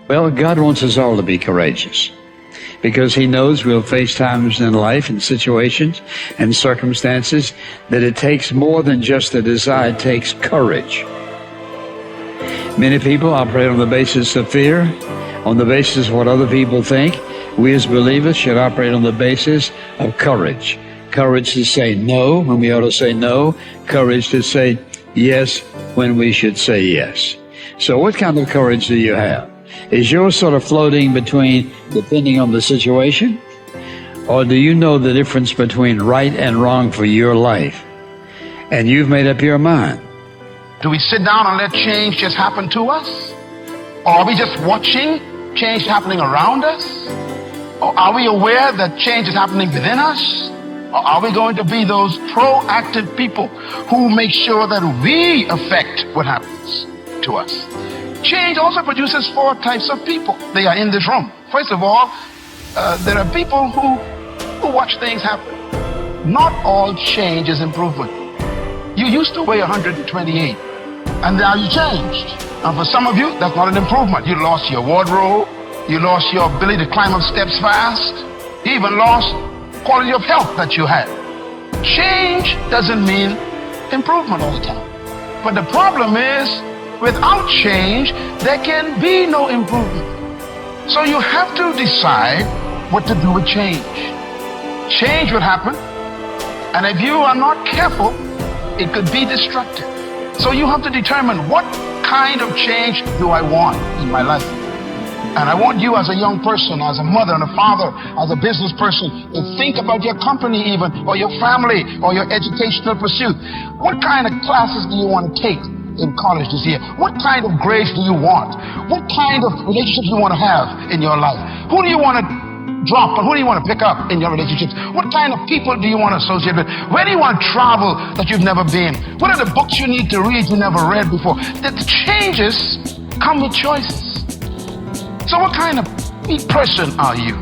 Well, God wants us all to be courageous because He knows we'll face times in life and situations and circumstances that it takes more than just a desire. It takes courage. Many people operate on the basis of fear, on the basis of what other people think. We as believers should operate on the basis of courage. Courage to say no when we ought to say no. Courage to say yes when we should say yes. So what kind of courage do you have? Is yours sort of floating between, depending on the situation? Or do you know the difference between right and wrong for your life? And you've made up your mind. Do we sit down and let change just happen to us? Or are we just watching change happening around us? Or are we aware that change is happening within us? Or are we going to be those proactive people who make sure that we affect what happens to us? Change also produces 4 types of people. They are in this room. First of all, there are people who watch things happen. Not all change is improvement. You used to weigh 128. And now you changed. And for some of you, that's not an improvement. You lost your wardrobe. You lost your ability to climb up steps fast. You even lost quality of health that you had. Change doesn't mean improvement all the time. But the problem is, without change, there can be no improvement. So you have to decide what to do with change. Change will happen. And if you are not careful, it could be destructive. So you have to determine, what kind of change do I want in my life? And I want you as a young person, as a mother and a father, as a business person, to think about your company even, or your family, or your educational pursuit. What kind of classes do you want to take in college this year? What kind of grades do you want? What kind of relationships do you want to have in your life? Who do you want to drop, and who do you want to pick up in your relationships? What kind of people do you want to associate with? Where do you want to travel that you've never been? What are the books you need to read you never read before? The changes come with choices. So what kind of person are you?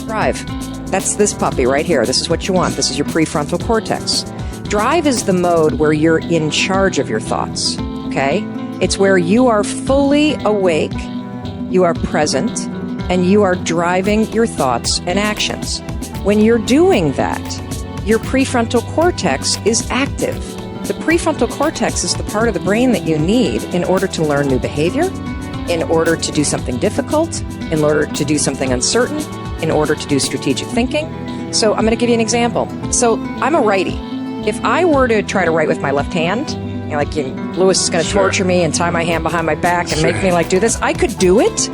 Drive. That's this puppy right here. This is what you want. This is your prefrontal cortex. Drive is the mode where you're in charge of your thoughts, okay? It's where you are fully awake, you are present, and you are driving your thoughts and actions. When you're doing that, your prefrontal cortex is active. The prefrontal cortex is the part of the brain that you need in order to learn new behavior, in order to do something difficult, in order to do something uncertain, in order to do strategic thinking. So I'm going to give you an example. So I'm a righty. If I were to try to write with my left hand, Lewis is going to torture me and tie my hand behind my back and make me do this, I could do it.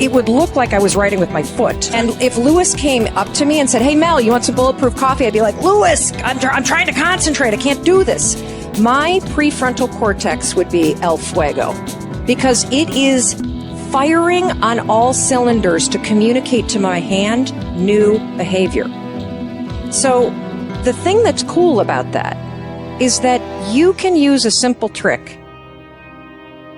It would look like I was writing with my foot. And if Lewis came up to me and said, "Hey, Mel, you want some bulletproof coffee?" I'd be like, "Lewis, I'm trying to concentrate. I can't do this." My prefrontal cortex would be el fuego, because it is firing on all cylinders to communicate to my hand new behavior. So the thing that's cool about that is that you can use a simple trick.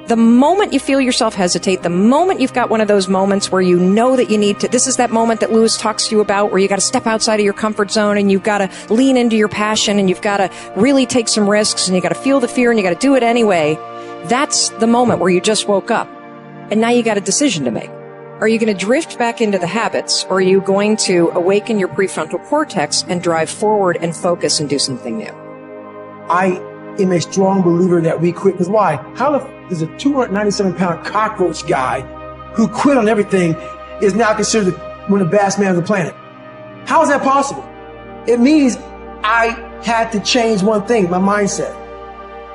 The moment you feel yourself hesitate, the moment you've got one of those moments where you know that you need to, this is that moment that Lewis talks to you about where you got to step outside of your comfort zone and you've got to lean into your passion and you've got to really take some risks and you got to feel the fear and you got to do it anyway. That's the moment where you just woke up and now you got a decision to make. Are you going to drift back into the habits, or are you going to awaken your prefrontal cortex and drive forward and focus and do something new? I am a strong believer that we quit. Because why? How does a 297-pound cockroach guy who quit on everything is now considered one of the baddest men on the planet? How is that possible? It means I had to change one thing, my mindset.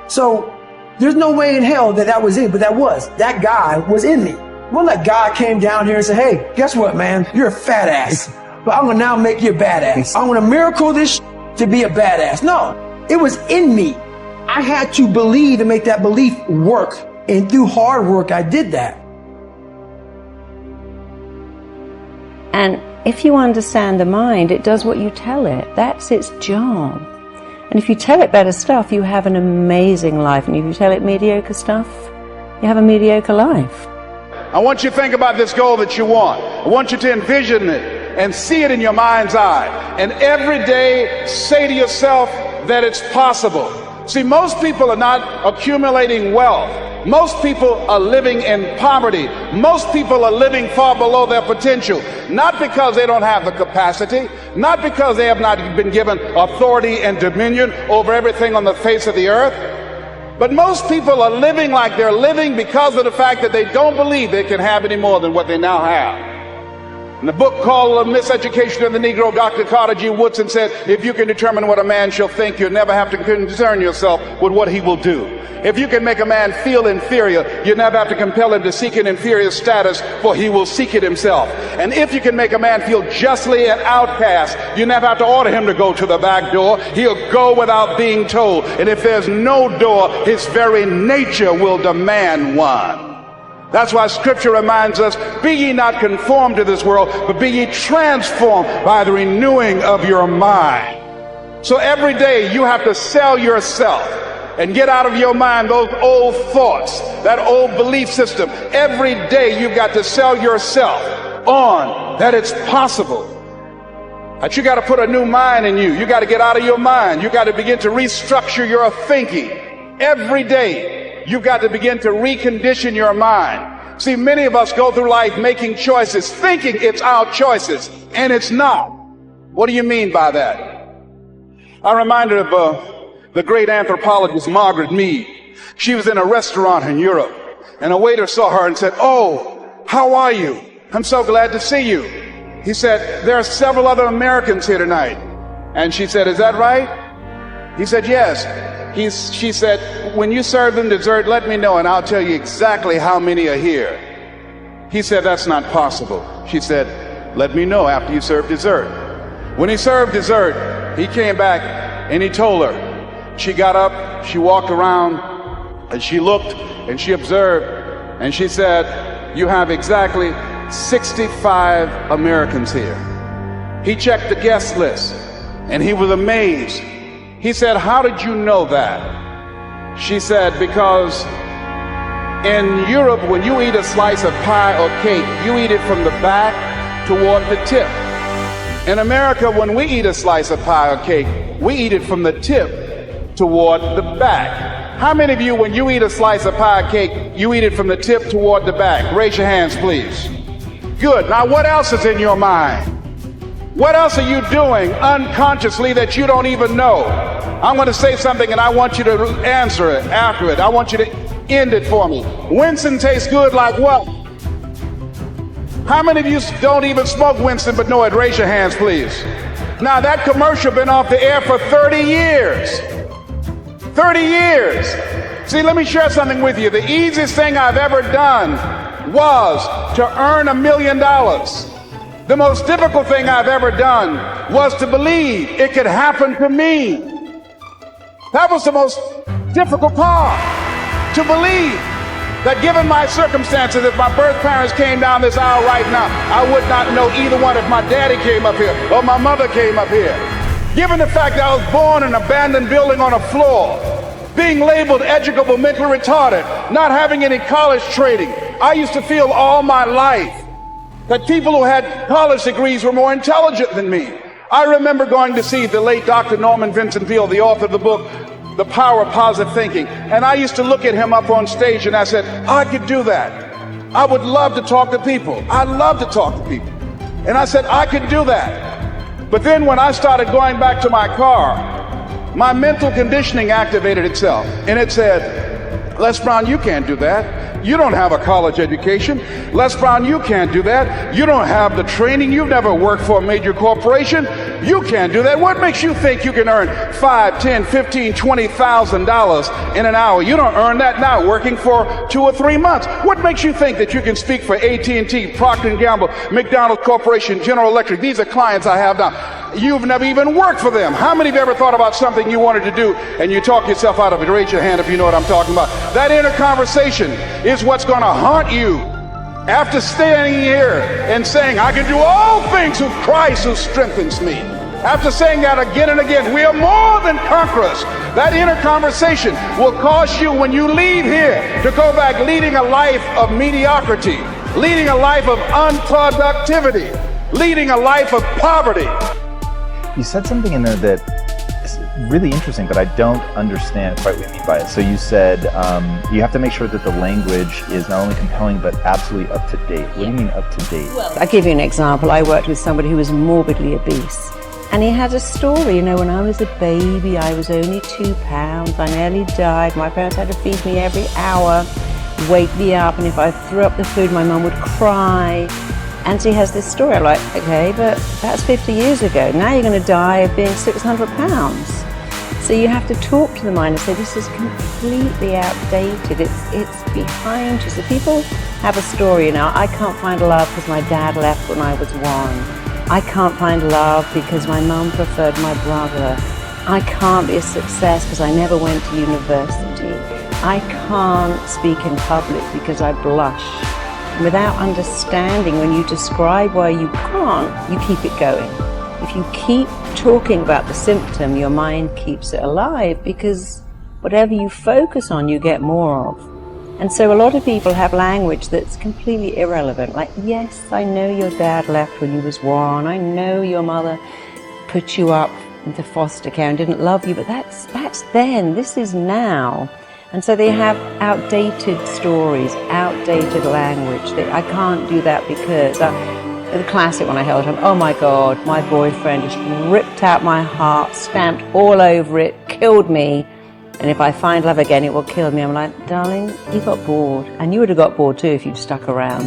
So there's no way in hell that was it, but that guy was in me. It wasn't like God came down here and said, "Hey, guess what, man? You're a fat ass, but I'm going to now make you a badass. I'm going to miracle this to be a badass." No, it was in me. I had to believe and make that belief work. And through hard work, I did that. And if you understand the mind, it does what you tell it. That's its job. And if you tell it better stuff, you have an amazing life. And if you tell it mediocre stuff, you have a mediocre life. I want you to think about this goal that you want. I want you to envision it and see it in your mind's eye. And every day say to yourself that it's possible. See, most people are not accumulating wealth. Most people are living in poverty. Most people are living far below their potential, not because they don't have the capacity, not because they have not been given authority and dominion over everything on the face of the earth, but most people are living like they're living because of the fact that they don't believe they can have any more than what they now have. In the book called Miseducation of the Negro, Dr. Carter G. Woodson said, if you can determine what a man shall think, you'll never have to concern yourself with what he will do. If you can make a man feel inferior, you never have to compel him to seek an inferior status, for he will seek it himself. And if you can make a man feel justly an outcast, you never have to order him to go to the back door. He'll go without being told. And if there's no door, his very nature will demand one. That's why Scripture reminds us, be ye not conformed to this world, but be ye transformed by the renewing of your mind. So every day you have to sell yourself and get out of your mind those old thoughts, that old belief system. Every day you've got to sell yourself on that it's possible. That you got to put a new mind in you. You got to get out of your mind. You got to begin to restructure your thinking. Every day you've got to begin to recondition your mind. See, many of us go through life making choices, thinking it's our choices, and it's not. What do you mean by that? I'm reminded of the great anthropologist Margaret Mead. She was in a restaurant in Europe, and a waiter saw her and said, "Oh, how are you? I'm so glad to see you." He said, "There are several other Americans here tonight." And she said, "Is that right?" He said, "Yes." She said, "When you serve them dessert, let me know and I'll tell you exactly how many are here." He said, "That's not possible." She said, "Let me know after you serve dessert." When he served dessert, he came back and he told her. She got up, she walked around, and she looked and she observed, and she said, "You have exactly 65 Americans here." He checked the guest list and he was amazed. He said, "How did you know that?" She said, "Because in Europe, when you eat a slice of pie or cake, you eat it from the back toward the tip. In America, when we eat a slice of pie or cake, we eat it from the tip toward the back." How many of you, when you eat a slice of pie or cake, you eat it from the tip toward the back? Raise your hands, please. Good. Now, what else is in your mind? What else are you doing unconsciously that you don't even know? I'm going to say something and I want you to answer it after it. I want you to end it for me. Winston tastes good like what? How many of you don't even smoke Winston but know it? Raise your hands, please. Now that commercial been off the air for 30 years. 30 years. See, let me share something with you. The easiest thing I've ever done was to earn $1 million. The most difficult thing I've ever done was to believe it could happen to me. That was the most difficult part. To believe that given my circumstances, if my birth parents came down this aisle right now, I would not know either one if my daddy came up here or my mother came up here. Given the fact that I was born in an abandoned building on a floor, being labeled educable, mentally retarded, not having any college training, I used to feel all my life that people who had college degrees were more intelligent than me. I remember going to see the late Dr. Norman Vincent Peale, the author of the book, The Power of Positive Thinking. And I used to look at him up on stage and I said, I could do that. I would love to talk to people. I love to talk to people. And I said, I could do that. But then when I started going back to my car, my mental conditioning activated itself. And it said, Les Brown, you can't do that. You don't have a college education. Les Brown, you can't do that. You don't have the training. You've never worked for a major corporation. You can't do that. What makes you think you can earn $5, $10, $15, $20,000 in an hour? You don't earn that now working for 2 or 3 months. What makes you think that you can speak for AT&T, Procter & Gamble, McDonald's Corporation, General Electric? These are clients I have now. You've never even worked for them. How many of you ever thought about something you wanted to do and you talk yourself out of it? Raise your hand if you know what I'm talking about. That inner conversation is what's going to haunt you after standing here and saying, I can do all things through Christ who strengthens me. After saying that again and again, we are more than conquerors. That inner conversation will cause you, when you leave here, to go back leading a life of mediocrity, leading a life of unproductivity, leading a life of poverty. You said something in there that really interesting, but I don't understand quite what you mean by it. So you said you have to make sure that the language is not only compelling, but absolutely up to date. What do you mean up to date? I'll give you an example. I worked with somebody who was morbidly obese. And he had a story, you know, when I was a baby, I was only 2 pounds, I nearly died, my parents had to feed me every hour, wake me up, and if I threw up the food, my mum would cry. And so he has this story. I'm like, okay, but that's 50 years ago. Now you're going to die of being 600 pounds. So you have to talk to the mind and say, this is completely outdated. It's behind you. So people have a story, you know, I can't find love because my dad left when I was 1. I can't find love because my mum preferred my brother. I can't be a success because I never went to university. I can't speak in public because I blush. Without understanding, when you describe why you can't, you keep it going. If you keep talking about the symptom, your mind keeps it alive, because whatever you focus on, you get more of. And so a lot of people have language that's completely irrelevant. Like, yes, I know your dad left when you was 1. I know your mother put you up into foster care and didn't love you, but that's then. This is now. And so they have outdated stories, outdated language. I can't do that because the classic one I held on, oh my God, my boyfriend just ripped out my heart, stamped all over it, killed me. And if I find love again, it will kill me. I'm like, darling, you got bored. And you would have got bored too if you'd stuck around.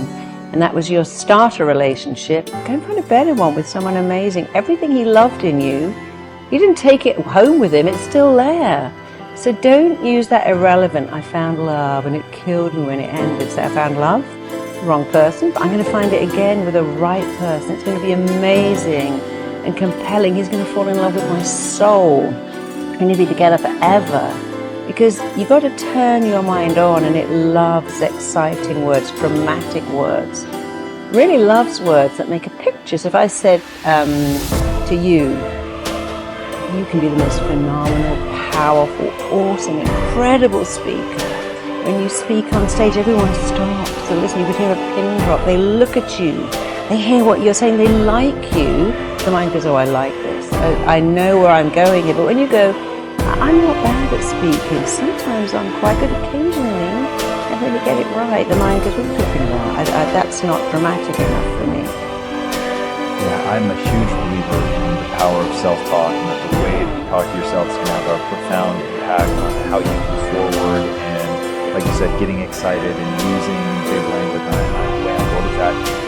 And that was your starter relationship. Go and find a better one with someone amazing. Everything he loved in you, you didn't take it home with him. It's still there. So don't use that irrelevant, I found love and it killed me when it ended. So I found love, wrong person, but I'm going to find it again with the right person. It's going to be amazing and compelling. He's going to fall in love with my soul. We're going to be together forever, because you've got to turn your mind on, and it loves exciting words, dramatic words. It really loves words that make a picture. So if I said to you, you can be the most phenomenal, powerful, awesome, incredible speaker. When you speak on stage, everyone stops and listen. You could hear a pin drop. They look at you. They hear what you're saying. They like you. The mind goes, oh, I like this. I know where I'm going here. But when you go, I'm not bad at speaking. Sometimes I'm quite good. Occasionally, I really get it right. The mind goes, what are you talking about? That's not dramatic enough for me. Yeah, I'm a huge believer in the power of self-talk, and that the way that you talk to yourself is going to have a profound impact on how you move forward, and, like you said, getting excited and using big language. The way I'm told is that